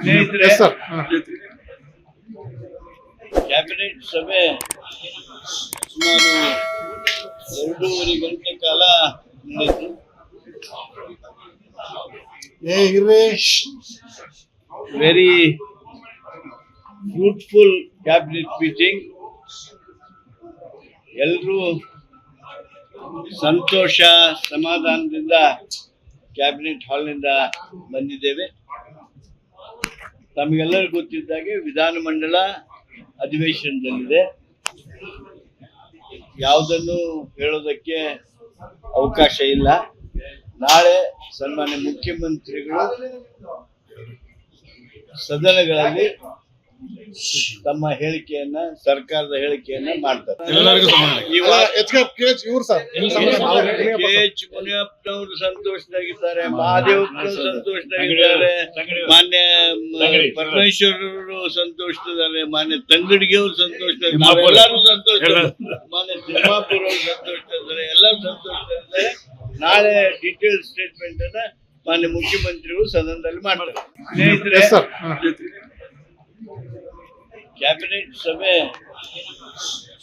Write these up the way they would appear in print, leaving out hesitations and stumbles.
ಸ್ನೇಹಿತರೆ, ಕ್ಯಾಬಿನೆಟ್ ಸಭೆ ಸುಮಾರು 2.5 ಗಂಟೆ ಕಾಲ ನಡೆಯಿತು. Very fruitful cabinet meeting. ಎಲ್ಲರೂ ಸಂತೋಷ ಸಮಾಧಾನದಿಂದ ಕ್ಯಾಬಿನೆಟ್ ಹಾಲ್ನಿಂದ ಬಂದಿದ್ದೇವೆ. ತಮಗೆಲ್ಲರಿಗೂ ಗೊತ್ತಿದ್ದಾಗೆ ವಿಧಾನಮಂಡಲ ಅಧಿವೇಶನದಲ್ಲಿದೆ. ಯಾವುದನ್ನು ಹೇಳೋದಕ್ಕೆ ಅವಕಾಶ ಇಲ್ಲ. ನಾಳೆ ಸನ್ಮಾನ್ಯ ಮುಖ್ಯಮಂತ್ರಿಗಳು ಸದನಗಳಲ್ಲಿ ತಮ್ಮ ಹೇಳಿಕೆಯನ್ನ, ಸರ್ಕಾರದ ಹೇಳಿಕೆಯನ್ನ ಮಾಡ್ತಾರೆ. KH ಮುನಿಯಪ್ಪನವರು ಸಂತೋಷದಾಗಿದ್ದಾರೆ, ಮಹಾದೇವಪ್ಪನವರು ಸಂತೋಷದಾಗಿದ್ದಾರೆ, ಮಾನ್ಯ ಪರಮೇಶ್ವರರು ಸಂತೋಷದಿದ್ದಾರೆ, ಮಾನ್ಯ ತಂಗಡಿಗೆ ಅವರು ಸಂತೋಷದಿದ್ದಾರೆ, ಎಲ್ಲರೂ ಸಂತೋಷ, ಮಾನ್ಯ ತಿಮ್ಮಾಪುರ ಅವರು ಸಂತೋಷದಿದ್ದಾರೆ, ಎಲ್ಲರೂ ಸಂತೋಷದಿದ್ದಾರೆ. ನಾಳೆ ಡೀಟೇಲ್ ಸ್ಟೇಟ್ಮೆಂಟ್ ಅನ್ನ ಮಾನ್ಯ ಮುಖ್ಯಮಂತ್ರಿಗಳು ಸದನದಲ್ಲಿ ಮಾಡ್ತಾರೆ. ಸ್ನೇಹಿತರೆ, ಕ್ಯಾಬಿನೆಟ್ ಸಭೆ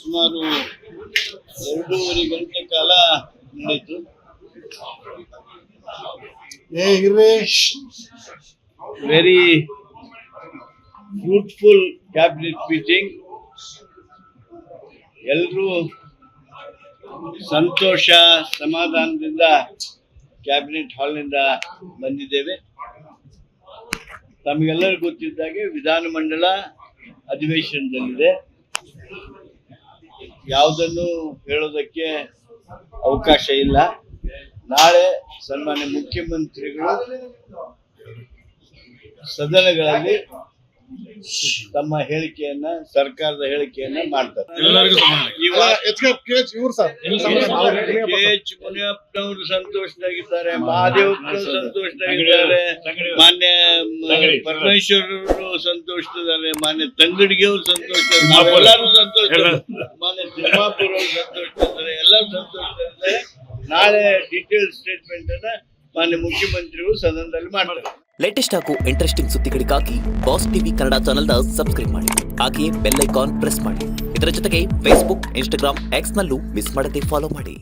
ಸುಮಾರು 2.5 ಗಂಟೆ ಕಾಲ ನಡೆಯಿತು. Very fruitful cabinet meeting. ಎಲ್ಲರೂ ಸಂತೋಷ ಸಮಾಧಾನದಿಂದ ಕ್ಯಾಬಿನೆಟ್ ಹಾಲ್ನಿಂದ ಬಂದಿದ್ದೇವೆ. ತಮಗೆಲ್ಲರಿಗೂ ಗೊತ್ತಿದ್ದಾಗೆ ವಿಧಾನಮಂಡಲ ಅಧಿವೇಶನದಲ್ಲಿದೆ. ಯಾವುದನ್ನು ಹೇಳೋದಕ್ಕೆ ಅವಕಾಶ ಇಲ್ಲ. ನಾಳೆ ಸನ್ಮಾನ್ಯ ಮುಖ್ಯಮಂತ್ರಿಗಳು ಸದನಗಳಲ್ಲಿ ತಮ್ಮ ಹೇಳಿಕೆಯನ್ನ, ಸರ್ಕಾರದ ಹೇಳಿಕೆಯನ್ನ ಮಾಡ್ತಾರೆ. KH ಮುನಿಯಪ್ಪನವರು ಸಂತೋಷದಾಗಿದ್ದಾರೆ, ಮಹಾದೇವಪ್ಪನವರು ಸಂತೋಷದಾಗಿದ್ದಾರೆ, ಮಾನ್ಯ ಪರಮೇಶ್ವರರು ಸಂತೋಷದಿದ್ದಾರೆ, ಮಾನ್ಯ ತಂಗಡಿಗೆ ಅವರು ಸಂತೋಷದಿದ್ದಾರೆ, ಎಲ್ಲರೂ ಸಂತೋಷ, ಮಾನ್ಯ ತಿಮ್ಮಾಪುರ ಅವರು ಸಂತೋಷದಿದ್ದಾರೆ, ಎಲ್ಲರೂ ಸಂತೋಷದಿದ್ದಾರೆ. ನಾಳೆ ಡೀಟೇಲ್ ಸ್ಟೇಟ್ಮೆಂಟ್ ಅನ್ನ ಮಾನ್ಯ ಮುಖ್ಯಮಂತ್ರಿಗಳು ಸದನದಲ್ಲಿ ಮಾಡ್ತಾರೆ. ಲೇಟೆಸ್ಟ್ ಹಾಗೂ ಇಂಟ್ರೆಸ್ಟಿಂಗ್ ಸುದ್ದಿಗಳಿಗಾಗಿ ಬಾಸ್ ಟಿವಿ ಕನ್ನಡ ಚಾನೆಲ್ನ ಸಬ್ಸ್ಕ್ರೈಬ್ ಮಾಡಿ. ಹಾಗೆಯೇ ಬೆಲ್ ಐಕಾನ್ ಪ್ರೆಸ್ ಮಾಡಿ. ಇದರ ಜೊತೆಗೆ ಫೇಸ್ಬುಕ್, ಇನ್ಸ್ಟಾಗ್ರಾಮ್, ಎಕ್ಸ್ ನಲ್ಲೂ ಮಿಸ್ ಮಾಡದೆ ಫಾಲೋ ಮಾಡಿ.